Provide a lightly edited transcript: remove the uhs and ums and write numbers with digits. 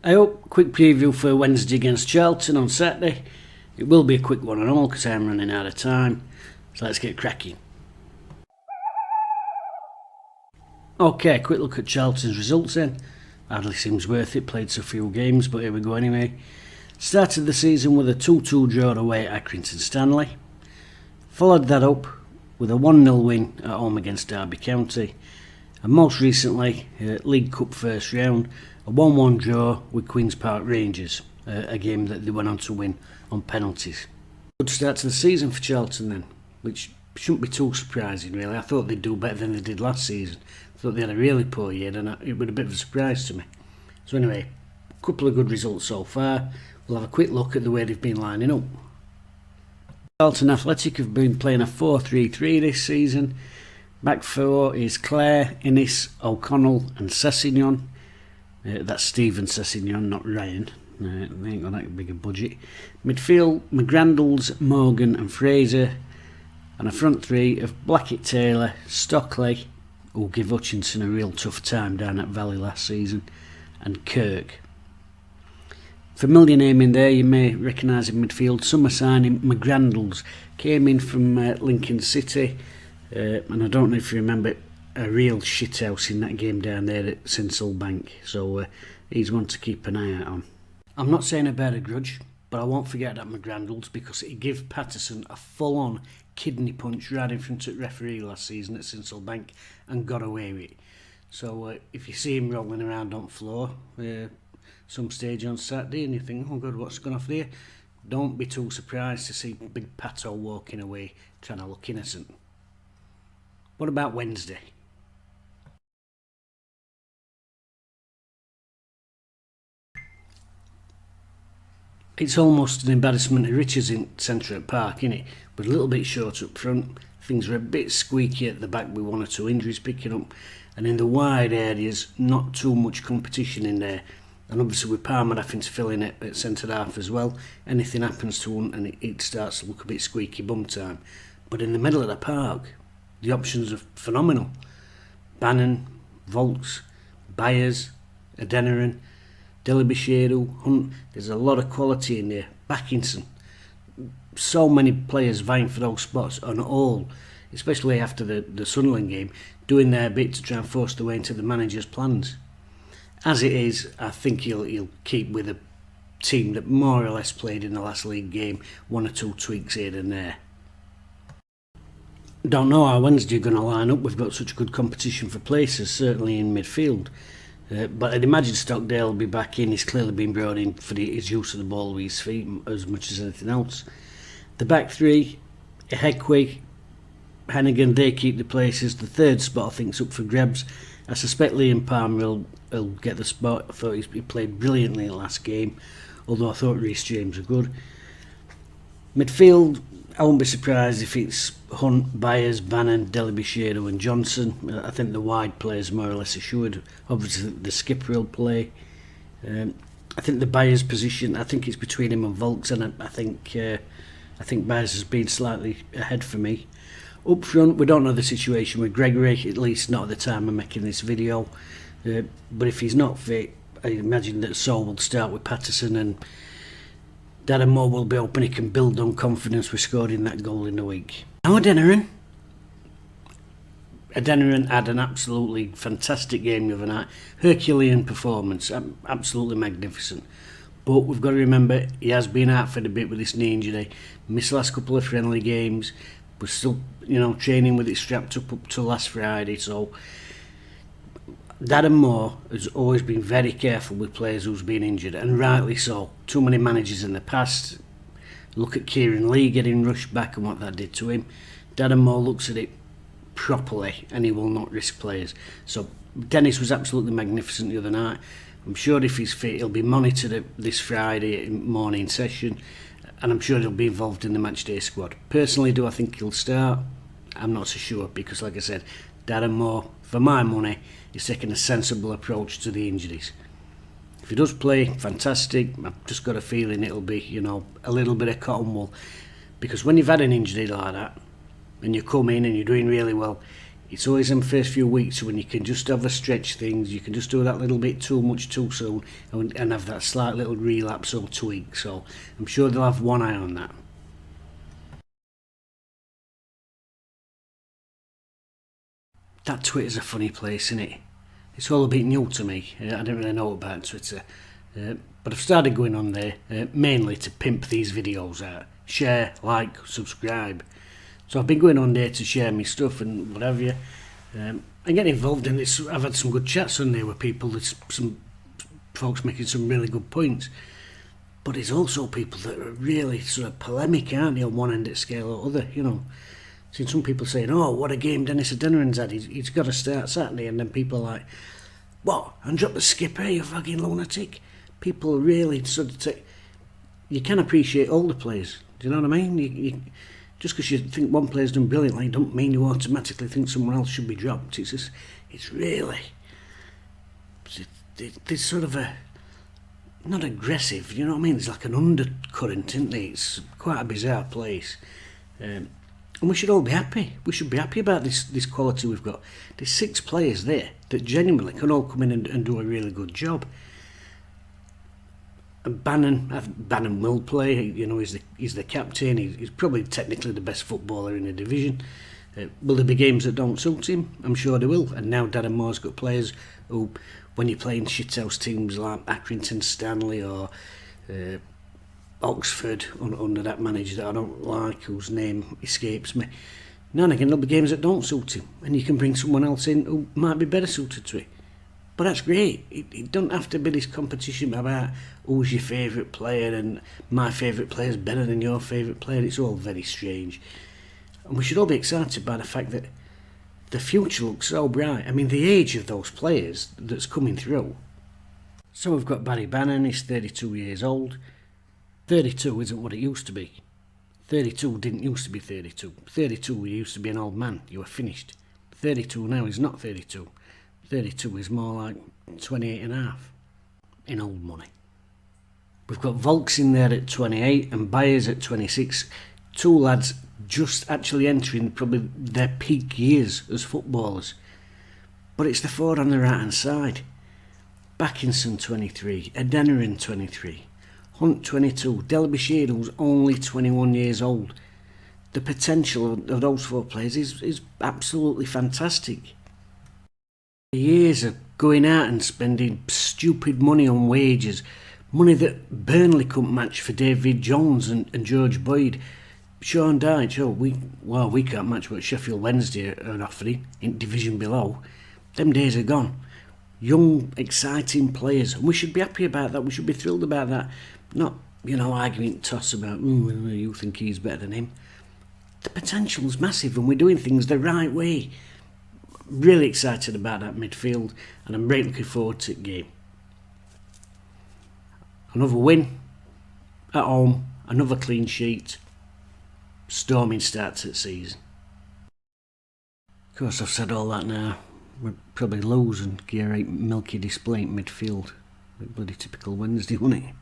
I hope quick preview for Wednesday against Charlton on Saturday. It will be a quick one and all because I'm running out of time. So let's get cracking. Okay, quick look at Charlton's results then. Hardly seems worth it, played so few games, but here we go anyway. Started the season with a 2-2 draw away at Accrington Stanley. Followed that up with a 1-0 win at home against Derby County. And most recently, League Cup first round, a 1-1 draw with Queen's Park Rangers, a game that they went on to win on penalties. Good start to the season for Charlton then, which shouldn't be too surprising really. I thought they'd do better than they did last season. I thought they had a really poor year and it was a bit of a surprise to me. So anyway, a couple of good results so far. We'll have a quick look at the way they've been lining up. Charlton Athletic have been playing a 4-3-3 this season. Back four is Clare, Innes, O'Connell and Sessignon. That's Stephen Sessignon, not Ryan. They ain't got that big a budget. Midfield, McGrandles, Morgan and Fraser. And a front three of Blackett, Taylor, Stockley, who'll give Hutchinson a real tough time down at Valley last season, and Kirk. Familiar name in there, you may recognise in midfield. Summer signing McGrandles came in from Lincoln City. And I don't know if you remember a real shithouse in that game down there at Sinsel Bank, so he's one to keep an eye out on. I'm not saying I bear a grudge, but I won't forget that McGrandles because he gave Patterson a full-on kidney punch right in front of the referee last season at Sinsel Bank and got away with it. So if you see him rolling around on the floor some stage on Saturday and you think, oh God, what's gone off there? Don't be too surprised to see Big Pato walking away trying to look innocent. What about Wednesday? It's almost an embarrassment of riches in centre of Park, isn't it? But a little bit short up front. Things are a bit squeaky at the back with 1 or 2 injuries picking up. And in the wide areas, not too much competition in there. And obviously with Palmer having to fill in at centre half as well, anything happens to one and it starts to look a bit squeaky bum time. But in the middle of the park, the options are phenomenal. Bannon, Volks, Byers, Adeniran, Delabisheru, Hunt. There's a lot of quality in there. Backinson. So many players vying for those spots and all, especially after the Sunderland game, doing their bit to try and force their way into the manager's plans. As it is, I think he'll keep with a team that more or less played in the last league game, 1 or 2 tweaks here and there. Don't know how Wednesday are going to line up. We've got such good competition for places, certainly in midfield. But I'd imagine Stockdale will be back in. He's clearly been brought in for his use of the ball with his feet as much as anything else. The back three, Ehekwe, Hennigan, they keep the places. The third spot I think is up for grabs. I suspect Liam Palmer will get the spot. I thought he played brilliantly in the last game, although I thought Reece James were good. Midfield, I won't be surprised if it's Hunt, Byers, Bannon, Delabisheru and Johnson. I think the wide players more or less assured. Obviously the skipper will play. I think the Byers position, I think it's between him and Volks, and I think Byers has been slightly ahead for me. Up front, we don't know the situation with Gregory, at least not at the time of making this video. But if he's not fit, I imagine that Saul will start with Patterson and Darren Moore will be hoping he can build on confidence with scoring that goal in the week. Now Adeniran had an absolutely fantastic game the other night. Herculean performance, absolutely magnificent. But we've got to remember he has been out for a bit with this knee injury. Missed the last couple of friendly games. We're still, training with it strapped up to last Friday. So Darren Moore has always been very careful with players who's been injured, and rightly so. Too many managers in the past. Look at Kieran Lee getting rushed back and what that did to him. Darren Moore looks at it properly and he will not risk players. So Dennis was absolutely magnificent the other night. I'm sure if he's fit he'll be monitored this Friday morning session, and I'm sure he'll be involved in the matchday squad. Personally, do I think he'll start? I'm not so sure because, like I said, Darren Moore, for my money, is taking a sensible approach to the injuries. If he does play, fantastic. I've just got a feeling it'll be, a little bit of cotton wool. Because when you've had an injury like that, and you come in and you're doing really well, It's always them first few weeks when you can just overstretch things, you can just do that little bit too much too soon and have that slight little relapse or tweak. So I'm sure they'll have one eye on that. That Twitter's a funny place, isn't it? It's all a bit new to me. I don't really know about Twitter. But I've started going on there mainly to pimp these videos out. Share, like, subscribe. So I've been going on there to share my stuff and whatever. And get involved in this. I've had some good chats on there with people. There's some folks making some really good points. But there's also people that are really sort of polemic, aren't they, on one end of the scale or other, you know. Seen some people saying, oh, what a game Dennis Adeniran's had. He's got to start Saturday. And then people are like, what? And drop the skipper, you fucking lunatic. People really sort of take... You can appreciate all the players. Do you know what I mean? Just because you think one player's done brilliantly, don't mean you automatically think someone else should be dropped. It's really... There's sort of a... Not aggressive, you know what I mean? There's like an undercurrent, isn't there? It's quite a bizarre place. And we should all be happy. We should be happy about this quality we've got. There's 6 players there that genuinely can all come in and do a really good job. And Bannon will play. You know, he's the captain. He's probably technically the best footballer in the division. Will there be games that don't suit him? I'm sure there will. And now Darren Moore's got players who, when you're playing shithouse teams like Accrington Stanley or Oxford under that manager that I don't like, whose name escapes me, now and again there'll be games that don't suit him, and you can bring someone else in who might be better suited to it. But that's great. It don't have to be this competition about who's your favourite player and my favourite player is better than your favourite player. It's all very strange. And we should all be excited by the fact that the future looks so bright. I mean, the age of those players that's coming through. So we've got Barry Bannon, he's 32 years old. 32 isn't what it used to be. 32 didn't used to be 32. 32 you used to be an old man, you were finished. 32 now is not 32. 32 is more like 28 and a half in old money. We've got Volks in there at 28 and Byers at 26. 2 lads just actually entering probably their peak years as footballers. But it's the 4 on the right hand side. Backinson 23, Adeniran 23, Hunt 22, Derbyshire who's only 21 years old. The potential of those 4 players is absolutely fantastic. Years of going out and spending stupid money on wages, money that Burnley couldn't match for David Jones and George Boyd. Sean Dyche, we can't match what Sheffield Wednesday are offering in division below. Them days are gone. Young, exciting players, and we should be happy about that. We should be thrilled about that. Not, arguing toss about, you think he's better than him. The potential's massive, and we're doing things the right way. Really excited about that midfield, and I'm really looking forward to the game. Another win at home, another clean sheet. Storming start to the season. Of course, I've said all that now. We're probably losing gear 8 milky display in midfield. Bloody typical Wednesday, wasn't it?